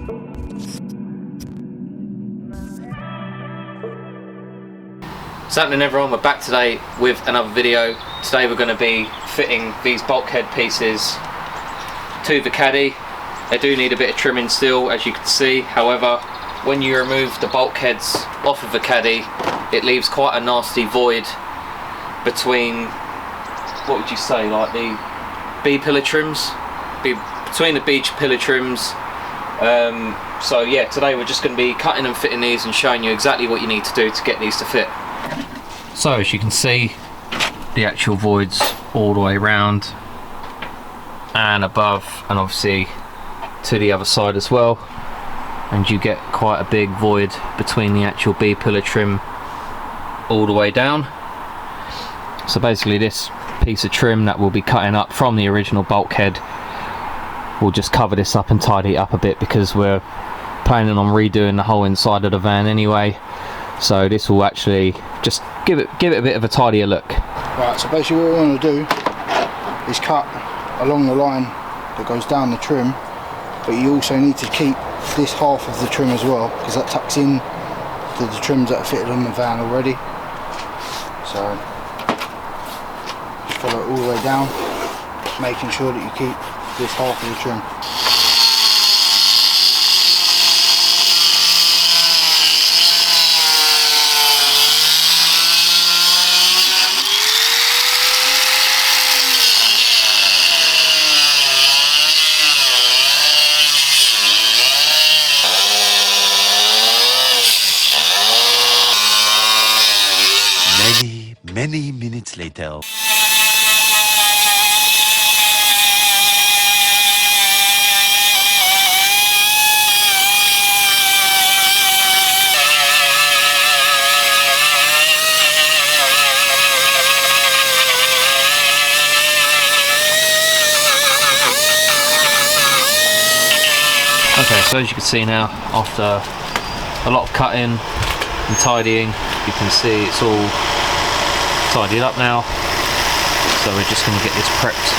What's happening, everyone? We're back today with another video. Today we're going to be fitting these bulkhead pieces to the Caddy. They do need a bit of trimming still, as you can see. However, when you remove the bulkheads off of the Caddy, it leaves quite a nasty void between, what would you say, like the B-pillar trims? Between the B pillar trims. So yeah, today we're just going to be cutting and fitting these and showing you exactly what you need to do to get these to fit. So as you can see, the actual voids all the way around and above, and obviously to the other side as well, and you get quite a big void between the actual B pillar trim all the way down. So basically this piece of trim that we'll be cutting up from the original bulkhead, we'll just cover this up and tidy it up a bit, because we're planning on redoing the whole inside of the van anyway. So this will actually just give it a bit of a tidier look. Right, so basically what we want to do is cut along the line that goes down the trim, but you also need to keep this half of the trim as well, because that tucks in to the trims that are fitted on the van already. So just follow it all the way down, making sure that you keep this half of the trim. Many minutes later. Okay, so as you can see now, after a lot of cutting and tidying, you can see it's all tidied up now. So we're just going to get this prepped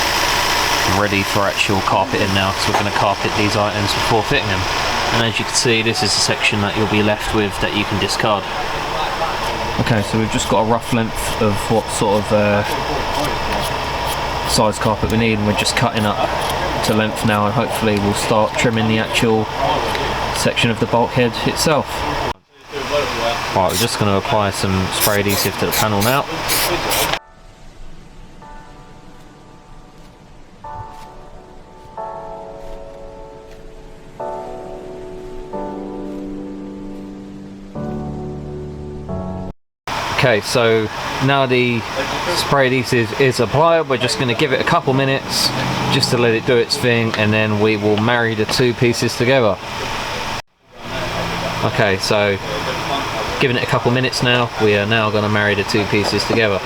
and ready for actual carpeting now, because we're going to carpet these items before fitting them. And as you can see, this is the section that you'll be left with that you can discard. Okay, so we've just got a rough length of what sort of size carpet we need, and we're just cutting up to length now, and hopefully we'll start trimming the actual section of the bulkhead itself. Right, we're just going to apply some spray adhesive to the panel now. Okay, so now the spray adhesive is applied, we're just going to give it a couple minutes just to let it do its thing, and then we will marry the two pieces together. Okay, so giving it a couple minutes now, we are now going to marry the two pieces together.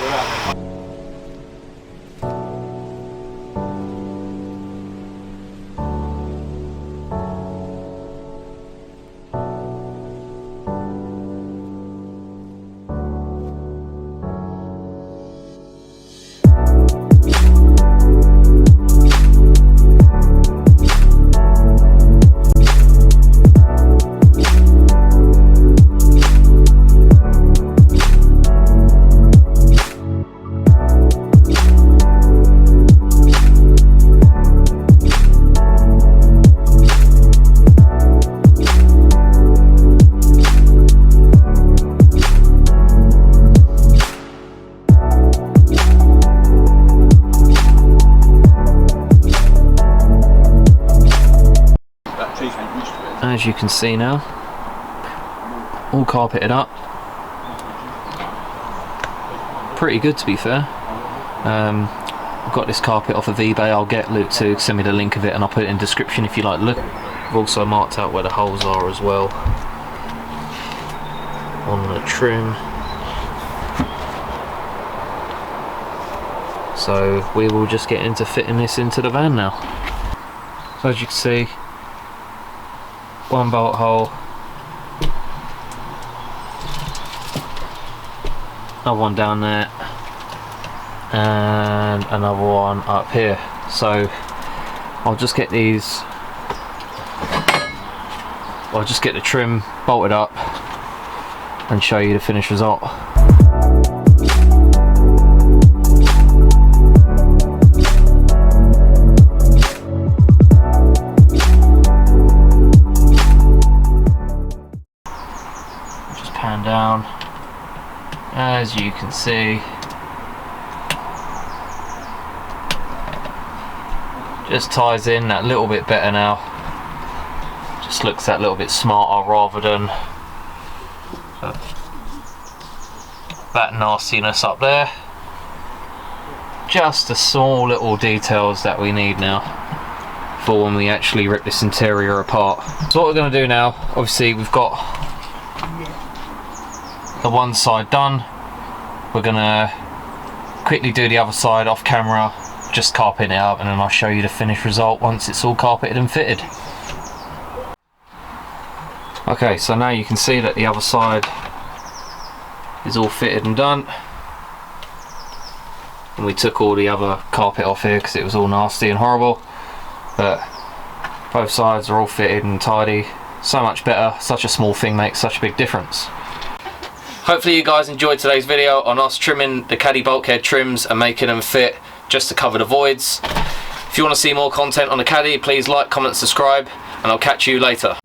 As you can see now, all carpeted up, pretty good to be fair. I've got this carpet off of eBay. I'll get Luke to send me the link of it, and I'll put it in the description if you like to look. I've also marked out where the holes are as well on the trim, so we will just get into fitting this into the van now. So as you can see, one bolt hole, another one down there, and another one up here. So I'll just get these I'll just get the trim bolted up and show you the finished result. Just pan down, as you can see. Just ties in that little bit better now. Just looks that little bit smarter rather than that nastiness up there. Just the small little details that we need now for when we actually rip this interior apart. So what we're going to do now, obviously we've got the one side done. We're going to quickly do the other side off camera, just carpet it up, and then I'll show you the finished result once it's all carpeted and fitted. Okay, so now you can see that the other side is all fitted and done, and we took all the other carpet off here because it was all nasty and horrible, but both sides are all fitted and tidy. So much better. Such a small thing makes such a big difference. Hopefully you guys enjoyed today's video on us trimming the Caddy bulkhead trims and making them fit just to cover the voids. If you want to see more content on the Caddy, please like, comment, subscribe, and I'll catch you later.